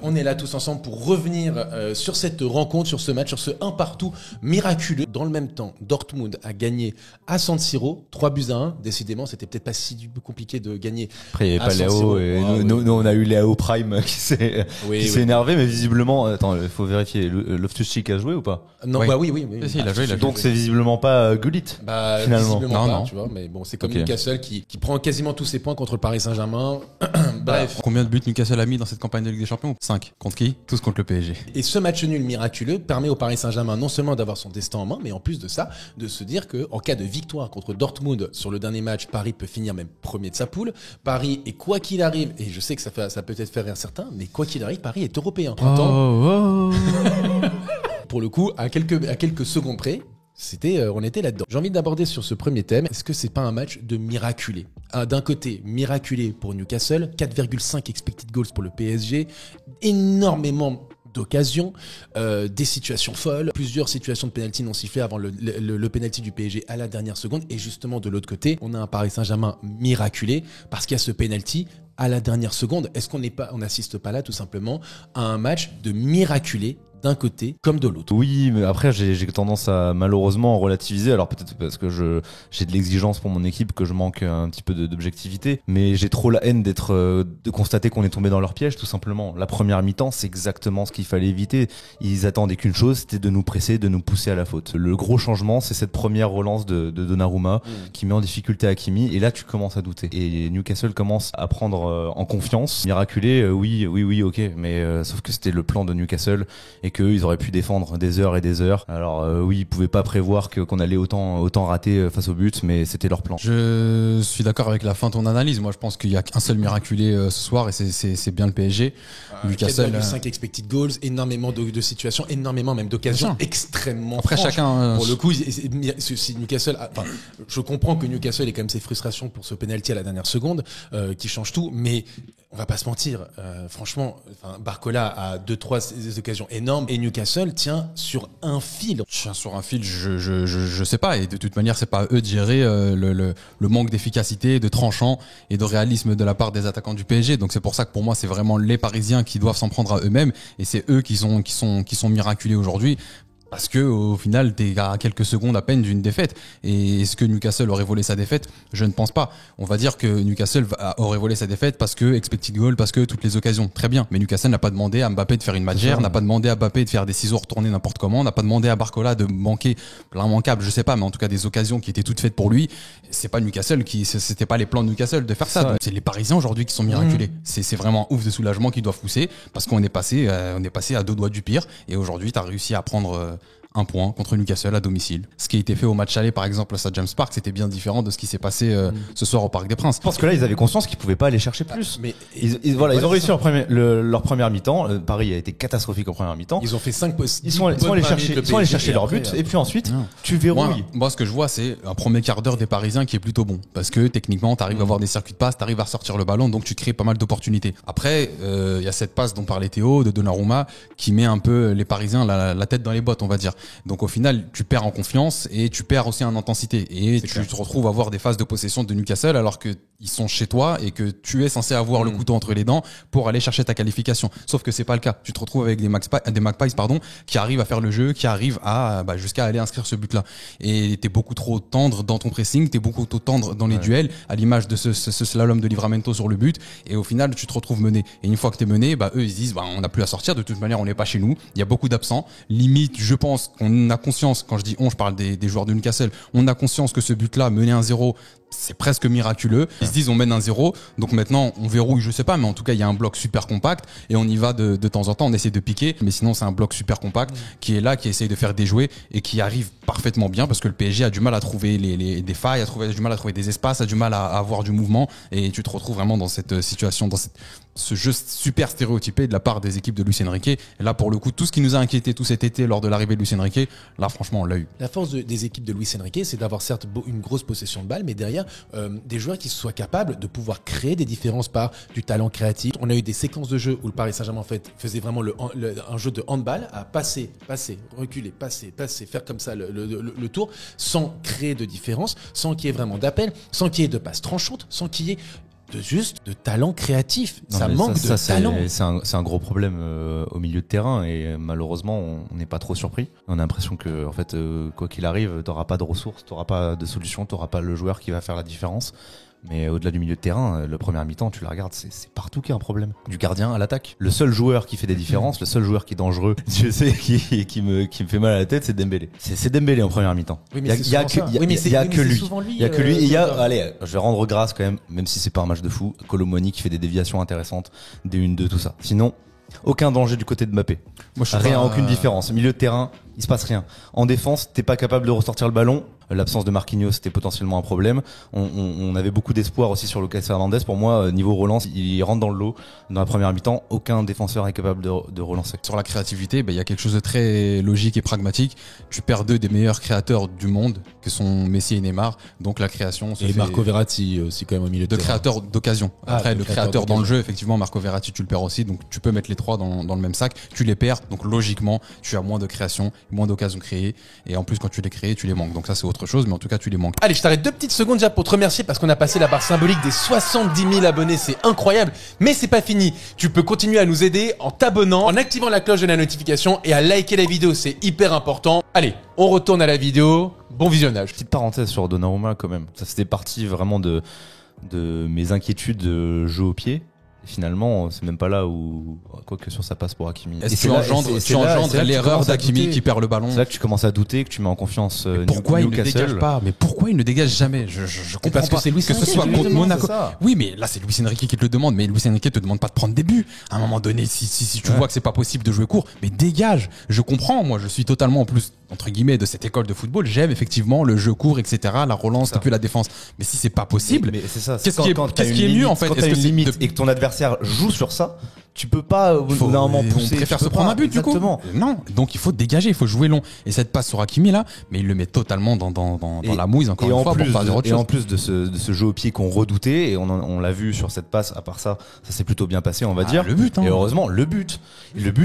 On est là tous ensemble pour revenir sur cette rencontre, sur ce match, sur ce 1-1 miraculeux. Dans le même temps, Dortmund a gagné à San Siro, 3-1. Décidément, c'était peut-être pas si compliqué de gagner. Après, il n'y avait pas Léo. Et nous, on a eu Léo Prime qui s'est énervé, mais visiblement, attends, il faut vérifier. Loftus-Cheek a joué ou pas? Non, oui. Oui. Il a joué. Donc c'est visiblement pas Gullit. Finalement. Non. Tu vois, mais bon, c'est comme Newcastle qui prend quasiment tous ses points contre le Paris Saint-Germain. Bref. Combien de buts Newcastle a mis dans cette campagne de Ligue des Champions? 5. Contre qui? Tous contre le PSG. Et ce match nul miraculeux permet au Paris Saint-Germain non seulement d'avoir son destin en main, mais en plus de ça, de se dire que en cas de victoire contre Dortmund sur le dernier match, Paris peut finir même premier de sa poule. Paris, et quoi qu'il arrive, et je sais que ça peut peut-être faire rire certains, mais quoi qu'il arrive, Paris est européen. Pour le coup, à quelques secondes près, on était là-dedans. J'ai envie d'aborder sur ce premier thème. Est-ce que c'est pas un match de miraculé? D'un côté, miraculé pour Newcastle, 4,5 expected goals pour le PSG, énormément d'occasions, des situations folles, plusieurs situations de penalty non sifflées avant le penalty du PSG à la dernière seconde. Et justement, de l'autre côté, on a un Paris Saint-Germain miraculé parce qu'il y a ce penalty à la dernière seconde. Est-ce qu'on n'assiste pas là tout simplement à un match de miraculé d'un côté comme de l'autre? Oui, mais après j'ai tendance à malheureusement relativiser, alors peut-être parce que j'ai de l'exigence pour mon équipe, que je manque un petit peu d'objectivité, mais j'ai trop la haine de constater qu'on est tombé dans leur piège tout simplement. La première mi-temps, c'est exactement ce qu'il fallait éviter. Ils attendaient qu'une chose, c'était de nous presser, de nous pousser à la faute. Le gros changement, c'est cette première relance de Donnarumma qui met en difficulté Hakimi, et là tu commences à douter. Et Newcastle commence à prendre en confiance. Miraculé, oui, ok, mais sauf que c'était le plan de Newcastle et qu'eux, ils auraient pu défendre des heures et des heures. Alors oui, ils pouvaient pas prévoir qu'on allait autant rater face au but, mais c'était leur plan. Je suis d'accord avec la fin de ton analyse. Moi, je pense qu'il y a qu'un seul miraculé ce soir, et c'est bien le PSG. Newcastle, 4,5 expected goals, énormément de situations, énormément même d'occasions, extrêmement après franches. Chacun pour le coup, si Newcastle, je comprends que Newcastle ait quand même ses frustrations pour ce penalty à la dernière seconde qui change tout, mais on va pas se mentir, franchement, Barcola a 2-3 occasions énormes et Newcastle tient sur un fil. Je sais pas, et de toute manière, c'est pas à eux de gérer le manque d'efficacité, de tranchant et de réalisme de la part des attaquants du PSG. Donc c'est pour ça que pour moi, c'est vraiment les Parisiens qui doivent s'en prendre à eux-mêmes, et c'est eux qui sont miraculés aujourd'hui. Parce que au final, t'es à quelques secondes à peine d'une défaite. Et est-ce que Newcastle aurait volé sa défaite? Je ne pense pas. On va dire que Newcastle aurait volé sa défaite parce que expected goal, parce que toutes les occasions. Très bien. Mais Newcastle n'a pas demandé à Mbappé de faire une Madjer, n'a pas demandé à Mbappé de faire des ciseaux retournés n'importe comment, n'a pas demandé à Barcola de manquer l'immanquable, je sais pas, mais en tout cas des occasions qui étaient toutes faites pour lui. C'est pas Newcastle c'était pas les plans de Newcastle de faire ça. Donc, c'est les Parisiens aujourd'hui qui sont miraculés. C'est vraiment un ouf de soulagement qu'ils doivent pousser, parce qu'on est passé à 2 doigts du pire. Et aujourd'hui, t'as réussi à prendre un point contre Newcastle à domicile. Ce qui a été fait au match aller, par exemple, à James Park, c'était bien différent de ce qui s'est passé ce soir au Parc des Princes. Je pense que là, ils avaient conscience qu'ils pouvaient pas aller chercher plus. Mais ils ont réussi leur première mi-temps. Paris a été catastrophique en première mi-temps. Ils ont fait 5 postes. Ils sont allés chercher leur but, et puis ensuite, tu verrouilles. Moi, ce que je vois, c'est un premier quart d'heure des Parisiens qui est plutôt bon. Parce que techniquement, t'arrives à avoir des circuits de passe, t'arrives à sortir le ballon, donc tu crées pas mal d'opportunités. Après, il y a cette passe dont parlait Théo, de Donnarumma, qui met un peu les Parisiens la tête dans les bottes, on va dire. Donc au final, tu perds en confiance et tu perds aussi en intensité. Et tu te retrouves à avoir des phases de possession de Newcastle alors que ils sont chez toi et que tu es censé avoir le couteau entre les dents pour aller chercher ta qualification. Sauf que c'est pas le cas. Tu te retrouves avec des Magpies, qui arrivent à faire le jeu, qui arrivent à jusqu'à aller inscrire ce but-là. Et t'es beaucoup trop tendre dans ton pressing, t'es beaucoup trop tendre dans les duels, à l'image de ce slalom de Livramento sur le but. Et au final, tu te retrouves mené. Et une fois que t'es mené, eux ils se disent on n'a plus à sortir. De toute manière, on n'est pas chez nous. Il y a beaucoup d'absents. Limite, je pense qu'on a conscience. Quand je dis je parle des joueurs de Newcastle. On a conscience que ce but-là, mené 1-0, c'est presque miraculeux. Ils se disent on mène 1-0, donc maintenant on verrouille, je sais pas, mais en tout cas il y a un bloc super compact et on y va de temps en temps, on essaie de piquer, mais sinon c'est un bloc super compact qui est là, qui essaye de faire déjouer et qui arrive parfaitement bien, parce que le PSG a du mal à trouver des failles, a du mal à trouver des espaces, a du mal à avoir du mouvement, et tu te retrouves vraiment dans cette situation, dans ce jeu super stéréotypé de la part des équipes de Luis Enrique. Et là pour le coup, tout ce qui nous a inquiété tout cet été lors de l'arrivée de Luis Enrique, là franchement on l'a eu. La force des équipes de Luis Enrique, c'est d'avoir certes une grosse possession de balle, mais derrière des joueurs qui soient capables de pouvoir créer des différences par du talent créatif. On a eu des séquences de jeu où le Paris Saint-Germain en fait faisait vraiment un jeu de handball à passer, reculer, passer, faire comme ça le tour, sans créer de différence, sans qu'il y ait vraiment d'appel, sans qu'il y ait de passes tranchantes, sans qu'il y ait de talent créatif. Non, Ça mais manque de talent. C'est un gros problème au milieu de terrain et malheureusement on n'est pas trop surpris. On a l'impression que en fait quoi qu'il arrive, t'auras pas de ressources, t'auras pas de solution, t'auras pas le joueur qui va faire la différence. Mais au-delà du milieu de terrain, le premier mi-temps, tu la regardes, c'est partout qu'il y a un problème. Du gardien à l'attaque. Le seul joueur qui fait des différences, le seul joueur qui est dangereux, je sais, qui me fait mal à la tête, c'est Dembélé. C'est Dembélé en première mi-temps. Oui, Il y a que lui. Il y a que lui. Et il y a, allez, je vais rendre grâce quand même si c'est pas un match de fou, Colomoni qui fait des déviations intéressantes, des 1-2, tout ça. Sinon, aucun danger du côté de Mbappé. Moi, je suis Rien, pas- aucune différence. Milieu de terrain, il se passe rien. En défense, t'es pas capable de ressortir le ballon. L'absence de Marquinhos, c'était potentiellement un problème. On avait beaucoup d'espoir aussi sur Lucas Fernandez. Pour moi, niveau relance, il rentre dans le lot. Dans la première mi-temps, aucun défenseur est capable de relancer. Sur la créativité, il y a quelque chose de très logique et pragmatique. Tu perds 2 des meilleurs créateurs du monde, que sont Messi et Neymar. Donc la création se Et fait Marco Verratti aussi quand même au milieu de terrain. créateurs d'occasion. Ah, Après, de le créateurs créateur dans le d'occasion. jeu, effectivement, Marco Verratti, tu le perds aussi. Donc tu peux mettre les 3 dans le même sac. Tu les perds. Donc logiquement, tu as moins de création, moins d'occasions créées. Et en plus, quand tu les crées, tu les manques. Donc ça, c'est autre chose. Mais en tout cas, tu les manques. Allez, je t'arrête 2 petites secondes déjà pour te remercier parce qu'on a passé la barre symbolique des 70 000 abonnés, c'est incroyable. Mais c'est pas fini. Tu peux continuer à nous aider en t'abonnant, en activant la cloche de la notification et à liker la vidéo, c'est hyper important. Allez, on retourne à la vidéo. Bon visionnage. Petite parenthèse sur Donnarumma quand même. Ça faisait partie vraiment de mes inquiétudes de jeu au pied. Et finalement, c'est même pas là où, quoique sur sa passe pour Hakimi. Est-ce Et que tu engendres c'est là que tu l'erreur commences à d'Hakimi douter. qui perd le ballon? C'est là que tu commences à douter, que tu mets en confiance Pourquoi il ne Newcastle. dégage pas? Mais pourquoi il ne dégage jamais? Je comprends parce que pas. c'est Luis que ce Enrique soit qui lui contre demande, Monaco. c'est ça. Oui, mais là, c'est Luis Enrique qui te le demande. Mais Luis Enrique te demande pas de prendre des buts. À un moment donné, si tu vois que c'est pas possible de jouer court, mais dégage. Je comprends. Moi, je suis totalement, en plus, entre guillemets, de cette école de football. J'aime effectivement le jeu court, etc., la relance, puis la défense. Mais si c'est pas possible, Mais c'est ça. Qu'est-ce qui est- quand t'as qu'est-ce une qui est mieux, limite, en fait? Quand Est-ce t'as que une c'est limite de- et que ton adversaire joue sur ça, tu peux pas au bout faut- d'un moment on pousser. préfère tu se peux prendre pas. un but Exactement. du coup. Non, donc il faut dégager, il faut jouer long. Et cette passe sur Hakimi là, mais il le met totalement dans Et- la mouise encore et une en fois plus, pour faire autre et chose. en plus de ce jeu au pied qu'on redoutait, et on l'a vu sur cette passe, à part ça s'est plutôt bien passé, on va dire. Le but, hein. Et heureusement, le but,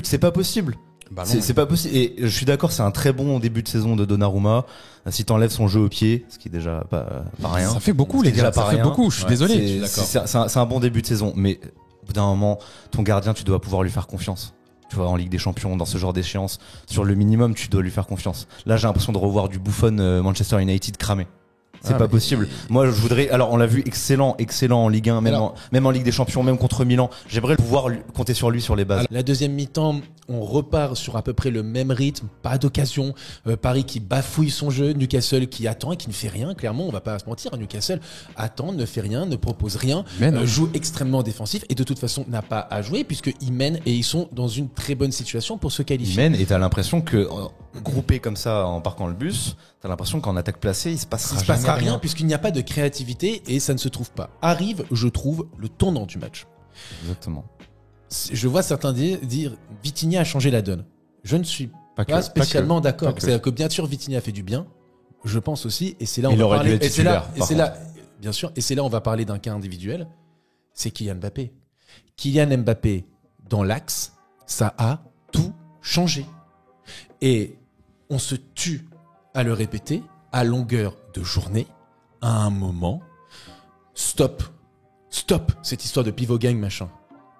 c'est pas possible. Bah non. C'est pas possible. Et je suis d'accord, c'est un très bon début de saison de Donnarumma. Si t'enlèves son jeu au pied, ce qui est déjà pas rien. Ça fait beaucoup, Ce qui les est déjà gars. Ça pas fait rien. beaucoup. Je suis désolé. suis d'accord. C'est un bon début de saison, mais au bout d'un moment, ton gardien, tu dois pouvoir lui faire confiance. Tu vois, en Ligue des Champions, dans ce genre d'échéance, sur le minimum, tu dois lui faire confiance. Là, j'ai l'impression de revoir du Buffon Manchester United cramé. C'est pas possible. Moi, je voudrais. Alors, on l'a vu excellent en Ligue 1, même en Ligue des Champions, même contre Milan. J'aimerais pouvoir compter sur lui sur les bases. Alors, la deuxième mi-temps, on repart sur à peu près le même rythme, pas d'occasion. Paris qui bafouille son jeu, Newcastle qui attend et qui ne fait rien. Clairement, on va pas se mentir, Newcastle attend, ne fait rien, ne propose rien, Mais non. joue extrêmement défensif et de toute façon n'a pas à jouer puisqu'ils mènent et ils sont dans une très bonne situation pour se Il qualifier. mène et t'as l'impression que groupé comme ça en parquant le bus, t'as l'impression qu'en attaque placée, il se passera Il se jamais passera rien puisqu'il n'y a pas de créativité et ça ne se trouve pas. Arrive, je trouve, le tournant du match. Exactement. Je vois certains dire Vitinha a changé la donne. Je ne suis pas spécialement d'accord. Pas que. C'est-à-dire que bien sûr Vitinha a fait du bien, je pense aussi, et c'est là Il on va aurait dû parler. être Et c'est là, titulaire, et par c'est là, bien sûr, et c'est là on va parler d'un cas individuel. C'est Kylian Mbappé. Kylian Mbappé dans l'axe, ça a tout changé. Et on se tue à le répéter à longueur de journée. À un moment, stop cette histoire de pivot gang machin.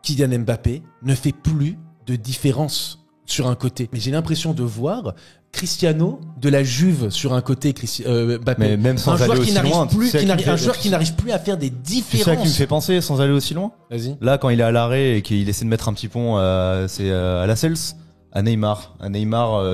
Kylian Mbappé ne fait plus de différence sur un côté. Mais j'ai l'impression de voir Cristiano de la Juve sur un côté, Mbappé. Mais même sans un joueur aller qui aussi n'arrive loin, plus, tu sais à qui me fait- un joueur qui n'arrive plus à faire des Tu sais à qui me différences. fait penser sans aller aussi loin? Vas-y. Là, quand il est à l'arrêt et qu'il essaie de mettre un petit pont, c'est à la Cels, à Neymar,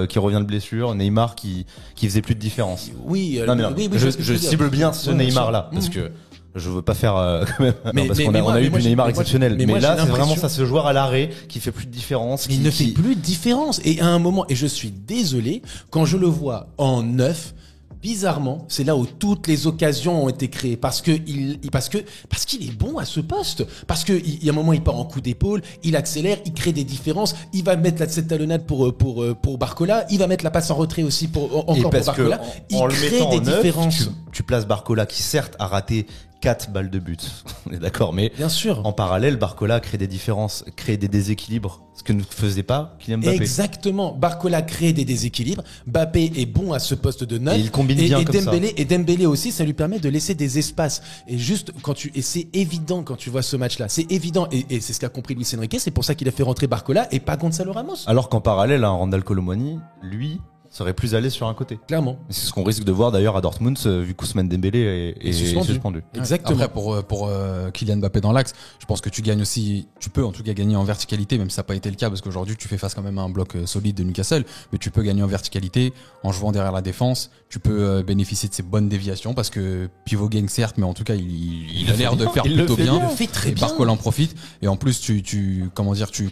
qui revient de blessure, Neymar qui faisait plus de différence. Oui, Non, mais non, oui, je vois ce que tu veux dire. cible bien ce Ouais, bien Neymar sûr. là, parce Mhm. que je veux pas faire quand même, Mais- non, parce mais- qu'on mais a, moi- on a mais eu moi, du j'ai- Neymar mais moi, exceptionnel, mais mais, moi, là j'ai c'est vraiment l'impression- ça, ce joueur à l'arrêt qui fait plus de différence. Mais il ne fait plus de différence. Et à un moment, et je suis désolé, quand je le vois en neuf, bizarrement, c'est là où toutes les occasions ont été créées parce qu'il est bon à ce poste. Parce que il y a un moment, il part en coup d'épaule, il accélère, il crée des différences, il va mettre cette talonnade pour Barcola, il va mettre la passe en retrait aussi Et encore pour parce que Barcola. en Il le crée mettant des en neuf, différences. tu places Barcola qui certes a raté 4 balles de but. On est d'accord, mais Bien sûr. en parallèle, Barcola crée des différences, crée des déséquilibres, ce que ne faisait pas Kylian Mbappé. Exactement. Barcola crée des déséquilibres. Mbappé est bon à ce poste de 9. Et il combine bien comme ça. Et Dembélé aussi, ça lui permet de laisser des espaces. Et juste et c'est évident quand tu vois ce match-là. C'est évident. Et c'est ce qu'a compris Luis Enrique. C'est pour ça qu'il a fait rentrer Barcola et pas Gonzalo Ramos. Alors qu'en parallèle, Randal Colomwani, lui, serait plus allé sur un côté. Clairement. C'est ce qu'on risque de voir d'ailleurs à Dortmund, vu qu'Ousmane Dembélé est suspendu. Exactement. Après, pour Kylian Mbappé dans l'axe, je pense que tu gagnes aussi, tu peux en tout cas gagner en verticalité, même si ça n'a pas été le cas, parce qu'aujourd'hui tu fais face quand même à un bloc solide de Newcastle, mais tu peux gagner en verticalité en jouant derrière la défense. Tu peux bénéficier de ses bonnes déviations, parce que pivot gang certes, mais en tout cas il a l'air de faire plutôt bien. Il le fait très bien. Barcola en profite, et en plus tu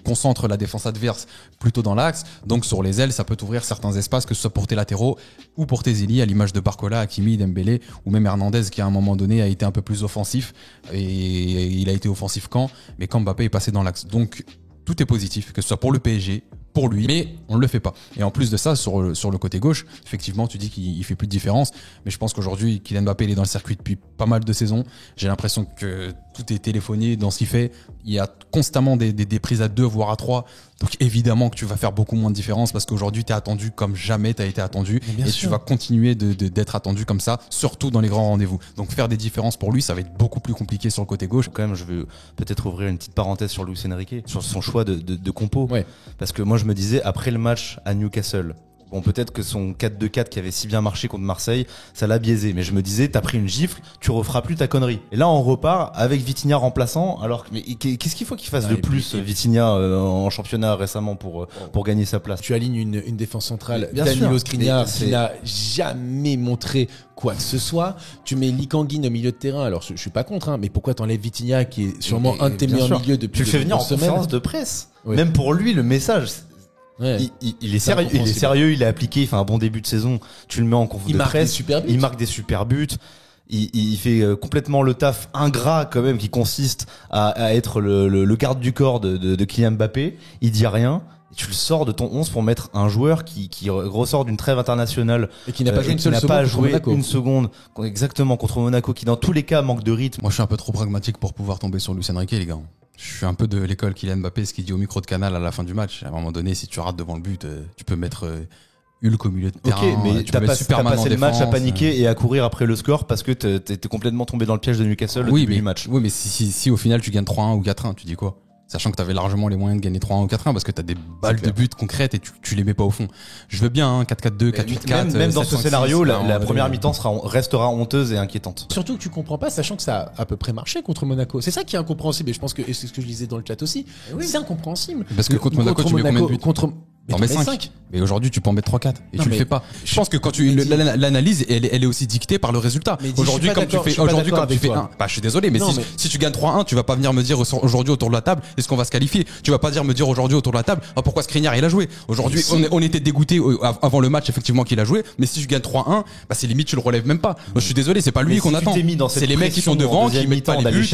concentres la défense adverse plutôt dans l'axe, donc sur les ailes ça peut t'ouvrir certains espaces, que ce soit pour tes latéraux ou pour tes ailiers, à l'image de Barcola, Hakimi, Dembélé ou même Hernandez, qui à un moment donné a été un peu plus offensif, et il a été offensif mais quand Mbappé est passé dans l'axe. Donc tout est positif, que ce soit pour le PSG, pour lui, mais on ne le fait pas. Et en plus de ça, sur le côté gauche, effectivement, tu dis qu'il fait plus de différence, mais je pense qu'aujourd'hui, Kylian Mbappé, il est dans le circuit depuis pas mal de saisons. J'ai l'impression que tout est téléphoné dans ce qu'il fait. Il y a constamment des prises à 2, voire à 3. Donc évidemment que tu vas faire beaucoup moins de différence, parce qu'aujourd'hui, tu es attendu comme jamais tu as été attendu. Et tu vas continuer d'être attendu comme ça, surtout dans les grands rendez-vous. Donc faire des différences pour lui, ça va être beaucoup plus compliqué sur le côté gauche. Quand même, je veux peut-être ouvrir une petite parenthèse sur Luis Enrique, sur son choix de compo. Ouais. Parce que moi, je me disais, après le match à Newcastle, bon, peut-être que son 4-2-4 qui avait si bien marché contre Marseille, ça l'a biaisé. Mais je me disais, t'as pris une gifle, tu referas plus ta connerie. Et là, on repart avec Vitinha remplaçant. Alors, mais qu'est-ce qu'il faut qu'il fasse de plus, Vitinha, en championnat récemment pour gagner sa place? Tu alignes une défense centrale, Bien Danilo sûr. Skriniar, Et qui n'a jamais montré quoi que ce soit. Tu mets Lee Kang-in au milieu de terrain. Alors, je suis pas contre, mais pourquoi t'enlèves Vitinha, qui est sûrement un de tes meilleurs milieux depuis Tu le fais venir en semaines. conférence de presse. Oui. Même pour lui, le message. Ouais. Il est sérieux, il est appliqué, il fait un bon début de saison. Tu le mets en conf de presse, il marque des super buts. Il fait complètement le taf ingrat quand même, qui consiste à être le garde du corps de Kylian Mbappé. Il dit rien. Et tu le sors de ton 11 pour mettre un joueur qui ressort d'une trêve internationale et qui n'a pas joué une seule seconde exactement contre Monaco, qui dans tous les cas manque de rythme. Moi, je suis un peu trop pragmatique pour pouvoir tomber sur Luis Enrique, les gars. Je suis un peu de l'école Kylian Mbappé, ce qu'il dit au micro de Canal à la fin du match. À un moment donné, si tu rates devant le but, tu peux mettre Hulk au milieu de terrain. Ok, mais tu t'as peux mettre Superman passé en le match à défense. paniquer et à courir après le score parce que t'es complètement tombé dans le piège de Newcastle au début du match. Oui, mais si au final tu gagnes 3-1 ou 4-1, tu dis quoi? Sachant que t'avais largement les moyens de gagner 3-1 ou 4-1, parce que t'as des balles de but concrètes et tu les mets pas au fond. Je veux bien, 4-4-2, 4-8-4. Même dans ce scénario, la première mi-temps restera honteuse et inquiétante. Surtout que tu comprends pas, sachant que ça a à peu près marché contre Monaco. C'est ça qui est incompréhensible, et je pense que, et c'est ce que je disais dans le chat aussi, c'est incompréhensible. Parce que contre Monaco, tu mets combien de buts? T'en mets 5. Mais aujourd'hui, tu peux en mettre 3-4 et tu le fais pas. Je pense que quand l'analyse, elle est aussi dictée par le résultat. Aujourd'hui, comme tu fais 1, bah, je suis désolé, mais si tu gagnes 3-1, tu vas pas venir me dire aujourd'hui autour de la table, est-ce qu'on va se qualifier? Tu vas pas me dire aujourd'hui autour de la table, pourquoi Skriniar il a joué? Aujourd'hui, on était dégoûté avant le match, effectivement, qu'il a joué, mais si je gagne 3-1, bah, c'est limite, tu le relèves même pas. Moi, je suis désolé, c'est pas lui qu'on attend. C'est les mecs qui sont devant, qui mettent pas les buts.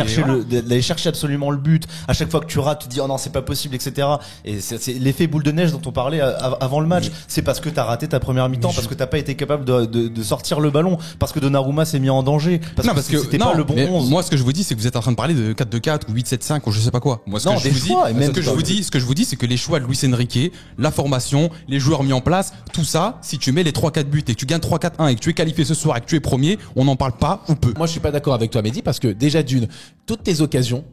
D'aller chercher absolument le but. À chaque fois que tu rates, tu dis, oh non, c'est pas possible, etc. Et c'est l'effet boule de neige dont on parlait avant le match. C'est parce que t'as raté ta première mi-temps, parce que t'as pas été capable de sortir le ballon, parce que Donnarumma s'est mis en danger, parce que c'était pas le bon 11. Moi, ce que je vous dis, c'est que vous êtes en train de parler de 4-2-4 ou 8-7-5 ou je sais pas quoi. Moi, ce que je vous dis, c'est que les choix de Luis Enrique, la formation, les joueurs mis en place, tout ça, si tu mets les 3-4 buts et que tu gagnes 3-4-1 et que tu es qualifié ce soir et que tu es premier, on n'en parle pas ou peu. Moi, je suis pas d'accord avec toi, Mehdi, parce que déjà toutes tes occasions,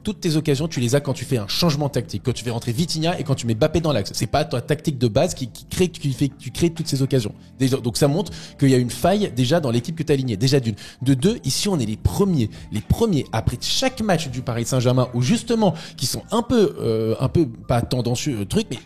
tu les as quand tu fais un changement tactique, quand tu fais rentrer Vitinha et quand tu mets Mbappé dans l'axe. C'est pas ta tactique de base qui crée toutes ces occasions. Déjà, donc ça montre qu'il y a une faille déjà dans l'équipe que tu as alignée. Déjà d'une. De deux, ici on est les premiers après chaque match du Paris Saint-Germain où justement qui sont un peu pas tendancieux mais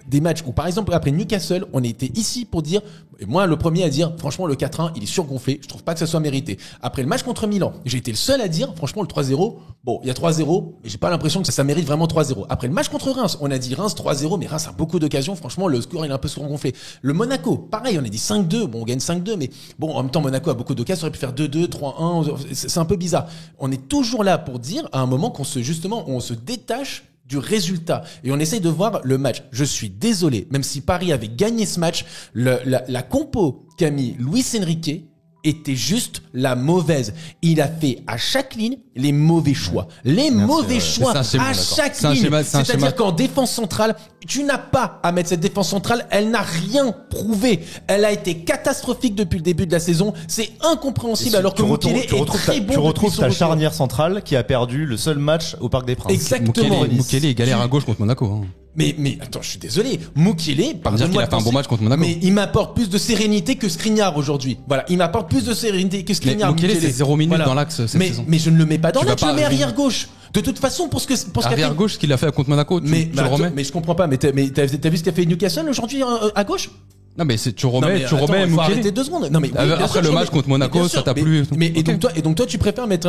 des matchs où par exemple après Newcastle on était ici pour dire, et moi le premier à dire franchement le 4-1 il est surgonflé, je trouve pas que ça soit mérité. Après le match contre Milan, j'ai été le seul à dire franchement le 3-0, bon il y a 3-0 mais j'ai pas l'impression que ça mérite vraiment 3-0. Après le match contre Reims, on a dit Reims 3-0 mais Reims a beaucoup d'occasions, franchement le score il est un peu surgonflé. Le Monaco, pareil on a dit 5-2, bon on gagne 5-2 mais bon en même temps Monaco a beaucoup d'occasions, on aurait pu faire 2-2, 3-1, c'est un peu bizarre. On est toujours là pour dire à un moment qu'on se détache du résultat et on essaye de voir le match. Je suis désolé, même si Paris avait gagné ce match, la compo qu'a mis Luis Enrique, était juste la mauvaise. Il a fait à chaque ligne les mauvais choix. Les mauvais choix C'est un schéma, à d'accord. chaque C'est un ligne. schéma, c'est un C'est-à-dire schéma. qu'en défense centrale, tu n'as pas à mettre cette défense centrale. Elle n'a rien prouvé. Elle a été catastrophique depuis le début de la saison. C'est incompréhensible alors que Mukele est très bon. tu retrouves depuis son ta retour. charnière centrale qui a perdu le seul match au Parc des Princes. Exactement. Mukele est galère à gauche contre Monaco. Hein. Mais attends, je suis désolé. Mukele, Pas me dire qu'il a fait un bon match contre Monaco. Mais il m'apporte plus de sérénité que Skriniar aujourd'hui. Voilà, il m'apporte plus de sérénité que Mais Skriniar. Mukele, c'est 0 minutes dans l'axe cette saison. Mais je ne le mets pas dans Tu l'axe, vas je le pas mets arrière gauche. De toute façon, pour ce qu'a Arrière fait. gauche, ce qu'il a fait contre Monaco, tu le remets. Mais je comprends pas. Mais t'as vu ce qu'a fait Newcastle aujourd'hui à gauche? Non, mais tu Non, remets, mais attends, il faut arrêter Mukele. 2 secondes. Non, mais oui, bien Après sûr, le je match remets- contre Monaco, mais bien ça sûr, t'a mais- plu. Mais Ok. et donc toi, tu préfères mettre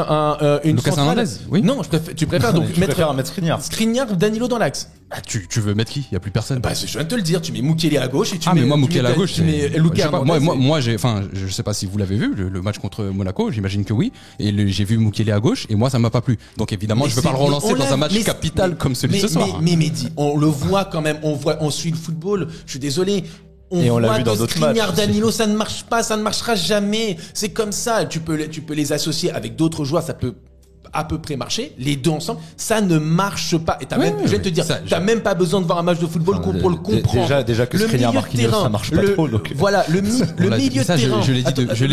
une Lucas centrale. Hernandez, oui. Non, tu préfères donc Je mettre préfère mettre Skriniar. Skriniar, Danilo dans l'axe. Ah, tu veux mettre qui? Il y a plus personne. Bah, je viens de te le dire. Tu mets Mukele à gauche et tu Ah, mets. mais moi, tu Mukele mets- à gauche, tu mets je Lucas sais pas, Hernandez. moi, je sais pas si vous l'avez vu, le match contre Monaco, j'imagine que oui. Et j'ai vu Mukele à gauche, et moi, ça m'a pas plu. Donc, évidemment, Mais je vais pas le c'est- relancer on dans un l'a- match mais- capital comme celui de ce soir. Mais Mehdi, on le voit quand même, on suit le football, je suis désolé. Et on l'a voit vu dans que d'autres Skriniar, matchs. Danilo, ça ne marche pas, ça ne marchera jamais. C'est comme ça, tu peux les associer avec d'autres joueurs, ça peut à peu près marcher, les deux ensemble, ça ne marche pas. Et je vais te dire, t'as même pas besoin de voir un match de football pour le comprendre. Déjà que Le Skriniar, milieu de Marquinhos, terrain, ça marche pas trop. Donc. Voilà, le milieu de Ça, terrain. je l'ai dit, Attends, je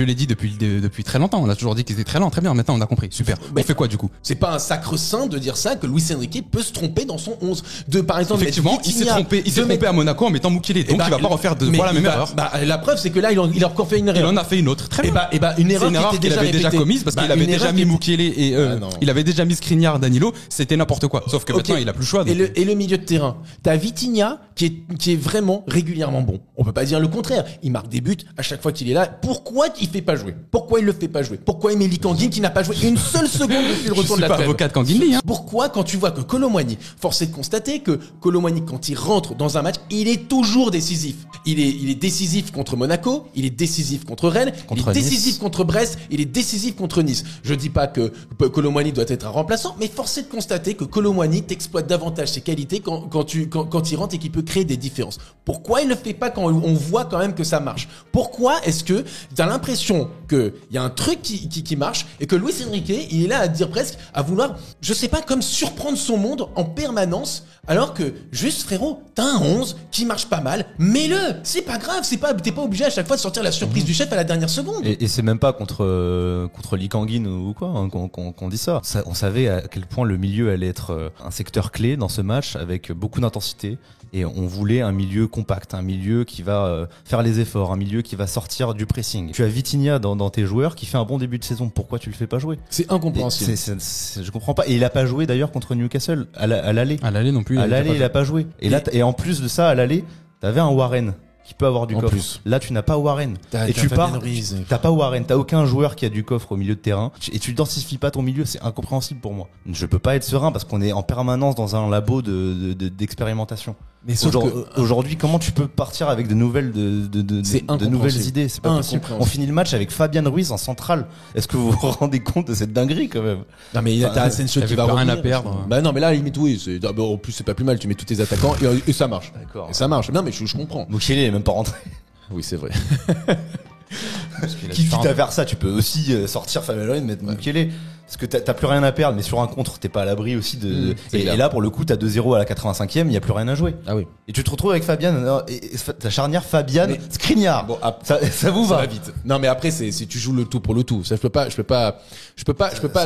l'ai dit depuis très longtemps. On a toujours dit qu'ils étaient très lents. Très bien. Maintenant, on a compris. Super. Mais- On fait quoi, du coup? C'est pas un sacre-saint de dire ça que Luis Enrique peut se tromper dans son 11. Par exemple, Effectivement, mettre il s'est Vitinha, trompé à Monaco en mettant Mukele. Donc, il va pas refaire deux fois la même erreur. La preuve, c'est que là, il a encore fait une Il erreur. en a fait une autre. Très bien. Une C'est erreur une erreur qui était qu'il avait déjà répétée. commise parce qu'il avait une déjà erreur mis qui était- Mukele et Ah non. il avait déjà mis Skriniar, Danilo. C'était n'importe quoi. Sauf que Ok. maintenant, il a plus le choix. donc. Et le milieu de terrain, t'as Vitinha qui est vraiment régulièrement bon. On peut pas dire le contraire. Il marque des buts à chaque fois qu'il est là. Pourquoi il fait pas jouer? Pourquoi il le fait pas jouer? Pourquoi Emeli Kangin qui n'a pas joué une seule seconde depuis le Je retour suis de la pas trêve? avocat de Kanguinli, hein. Pourquoi, quand tu vois que Kolo Muani, force est de constater que Kolo Muani, quand il rentre dans un match, il est toujours décisif. Il est décisif contre Monaco, il est décisif contre Rennes, il Contre est décisif Nice. contre Brest, il est décisif contre Nice. Je dis pas que Kolo Muani doit être un remplaçant, mais force est de constater que Kolo Muani t'exploite davantage ses qualités quand il rentre et qu'il peut créer des différences. Pourquoi il le fait pas quand on voit quand même que ça marche? Pourquoi est-ce que t'as l'impression qu'il y a un truc qui marche et que Luis Enrique, il est là à dire presque, à vouloir, je sais pas, comme surprendre son monde en permanence, alors que juste frérot, t'as un 11 qui marche pas mal, mets-le, c'est pas grave, t'es pas obligé à chaque fois de sortir la surprise du chef à la dernière seconde. Et c'est même pas contre Lee Kangin ou quoi hein, qu'on dit ça. On savait à quel point le milieu allait être un secteur clé dans ce match avec beaucoup d'intensité et on voulait un milieu compact, un milieu qui va faire les efforts, un milieu qui va sortir du pressing. Tu as Vitinha dans tes joueurs qui fait un bon début de saison. Pourquoi tu le fais pas jouer? C'est incompréhensible. Je comprends pas. Et il a pas joué d'ailleurs contre Newcastle à l'aller. À l'aller non plus. À l'aller, il a pas joué. Et en plus de ça, à l'aller, t'avais un Warren qui peut avoir du En coffre. plus. Là, tu n'as pas Warren. T'as Et tu Fabien pars. Ruiz. T'as pas Warren. T'as aucun joueur qui a du coffre au milieu de terrain. Et tu densifies pas ton milieu. C'est incompréhensible pour moi. Je peux pas être serein parce qu'on est en permanence dans un labo d'expérimentation. Mais sauf que Aujourd'hui, comment tu peux partir avec de nouvelles C'est de nouvelles incompréhensible. idées? C'est pas possible. Incompréhensible. On finit le match avec Fabien Ruiz en centrale. Est-ce que vous vous rendez compte de cette dinguerie quand même? Non mais t'as Asensio il y qui avait va plus rien revenir. à perdre. Bah non mais là limite oui, en plus c'est pas plus mal, tu mets tous tes attaquants et ça marche. D'accord. Et ça marche. Non mais je comprends. Mukele est même pas rentré. Oui, c'est vrai. Quitte à faire ça, tu peux aussi sortir Fabien Ruiz, mettre Mukele. Parce que t'as plus rien à perdre, mais sur un contre, t'es pas à l'abri aussi de. c'est clair. Et là, pour le coup, t'as 2-0 à la 85e, il y a plus rien à jouer. Ah oui. Et tu te retrouves avec Fabian, et ta charnière Fabian, Skriniar. Bon, ça vous Ça va va vite. Non mais après c'est si tu joues le tout pour le tout. Ça je peux pas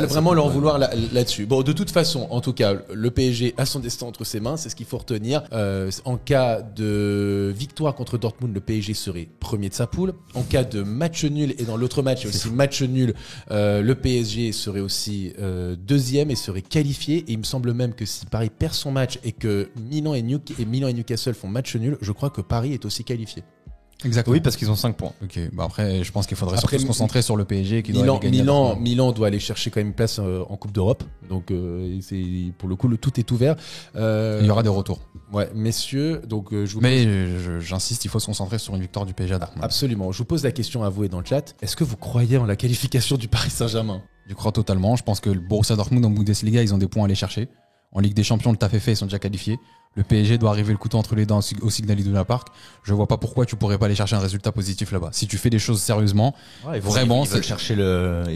vraiment leur vouloir là-dessus. Bon de toute façon, en tout cas, le PSG a son destin entre ses mains, c'est ce qu'il faut retenir. En cas de victoire contre Dortmund, le PSG serait premier de sa poule. En cas de match nul et dans l'autre match, il y a aussi match nul, le PSG serait aussi deuxième et serait qualifié. Et il me semble même que si Paris perd son match et que Milan et Newcastle font match nul, je crois que Paris est aussi qualifié. Exactement. Oui, parce qu'ils ont 5 points. Ok. Bah après, je pense qu'il faudrait Après, surtout se concentrer sur le PSG qui doit aller gagner. Milan doit aller chercher quand même une place en Coupe d'Europe. Donc c'est pour le coup tout est ouvert. Il y aura des retours. Ouais, messieurs. Donc je vous Mais j'insiste, il faut se concentrer sur une victoire du PSG à Dortmund. absolument. Je vous pose la question à vous et dans le chat. Est-ce que vous croyez en la qualification du Paris Saint-Germain? Je crois totalement. Je pense que le Borussia Dortmund en Bundesliga, ils ont des points à aller chercher. En Ligue des Champions, le taf est fait, ils sont déjà qualifiés. Le PSG doit arriver le couteau entre les dents au Signal Iduna Park. Je vois pas pourquoi tu pourrais pas aller chercher un résultat positif là-bas. Si tu fais des choses sérieusement, vraiment, ils veulent chercher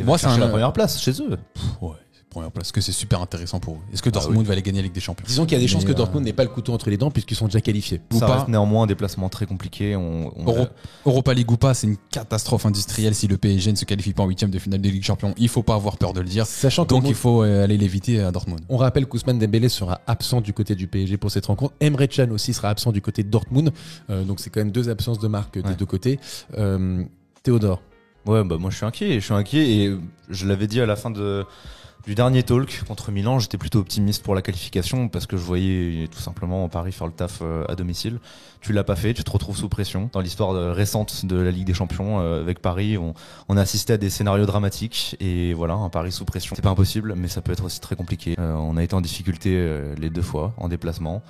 Moi, c'est la première place chez eux. Ouais, première place. Est-ce que c'est super intéressant pour eux? Est-ce que Dortmund va aller gagner la Ligue des Champions? Disons qu'il y a des chances que Dortmund n'ait pas le couteau entre les dents puisqu'ils sont déjà qualifiés. Ou Ça pas. reste néanmoins un déplacement très compliqué. Europa League ou pas, c'est une catastrophe industrielle si le PSG ne se qualifie pas en huitième de finale de Ligue des Champions. Il faut pas avoir peur de le dire. Sachant que Donc il faut aller l'éviter à Dortmund. on rappelle qu'Ousmane Dembélé sera absent du côté du PSG pour cette rencontre. Emre Can aussi sera absent du côté de Dortmund. Donc c'est quand même 2 absences de marque des 2 côtés. Théodore. Ouais, bah moi je suis inquiet et je l'avais dit à la fin du dernier talk contre Milan, j'étais plutôt optimiste pour la qualification parce que je voyais tout simplement Paris faire le taf à domicile. Tu l'as pas fait, tu te retrouves sous pression. Dans l'histoire récente de la Ligue des Champions avec Paris, on a assisté à des scénarios dramatiques et voilà, un Paris sous pression. C'est pas impossible, mais ça peut être aussi très compliqué. On a été en difficulté les 2 fois en déplacement.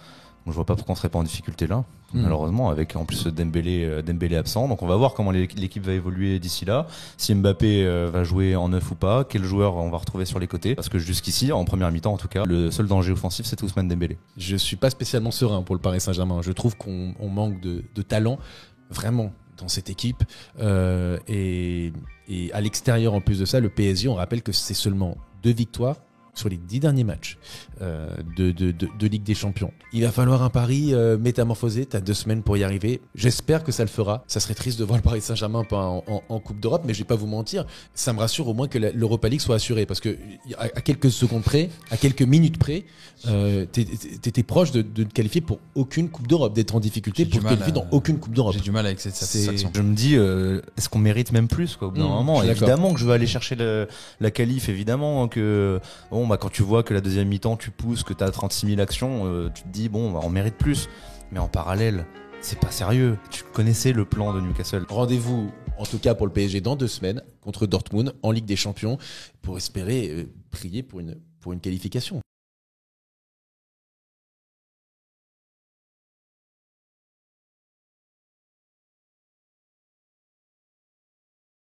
Donc je vois pas pourquoi on serait pas en difficulté là, malheureusement, avec en plus Dembélé absent. Donc on va voir comment l'équipe va évoluer d'ici là. Si Mbappé va jouer en neuf ou pas, quel joueur on va retrouver sur les côtés. Parce que jusqu'ici, en première mi-temps en tout cas, le seul danger offensif c'est Ousmane Dembélé. Je suis pas spécialement serein pour le Paris Saint-Germain. Je trouve qu'on manque de talent, vraiment, dans cette équipe. Et à l'extérieur, en plus de ça, le PSG, on rappelle que c'est seulement 2 victoires sur les 10 derniers matchs de Ligue des Champions. Il va falloir un Paris métamorphosé. T'as 2 semaines pour y arriver. J'espère que ça le fera. Ça serait triste de voir le Paris Saint-Germain pas en Coupe d'Europe, mais je vais pas vous mentir. Ça me rassure au moins que l'Europa League soit assurée, parce que à quelques secondes près, à quelques minutes près, t'étais proche de te qualifier pour aucune Coupe d'Europe, d'être en difficulté pour te qualifier dans aucune Coupe d'Europe. J'ai du mal avec cette satisfaction. Je me dis, est-ce qu'on mérite même plus quoi, au bout d'un moment? Évidemment que je veux aller chercher la qualif, évidemment que bon bah quand tu vois que la deuxième mi-temps tu pousses, que t'as 36 000 actions, tu te dis bon bah, on mérite plus. Mais en parallèle, c'est pas sérieux. Tu connaissais le plan de Newcastle. Rendez-vous en tout cas pour le PSG dans 2 semaines contre Dortmund en Ligue des Champions pour espérer prier pour une qualification.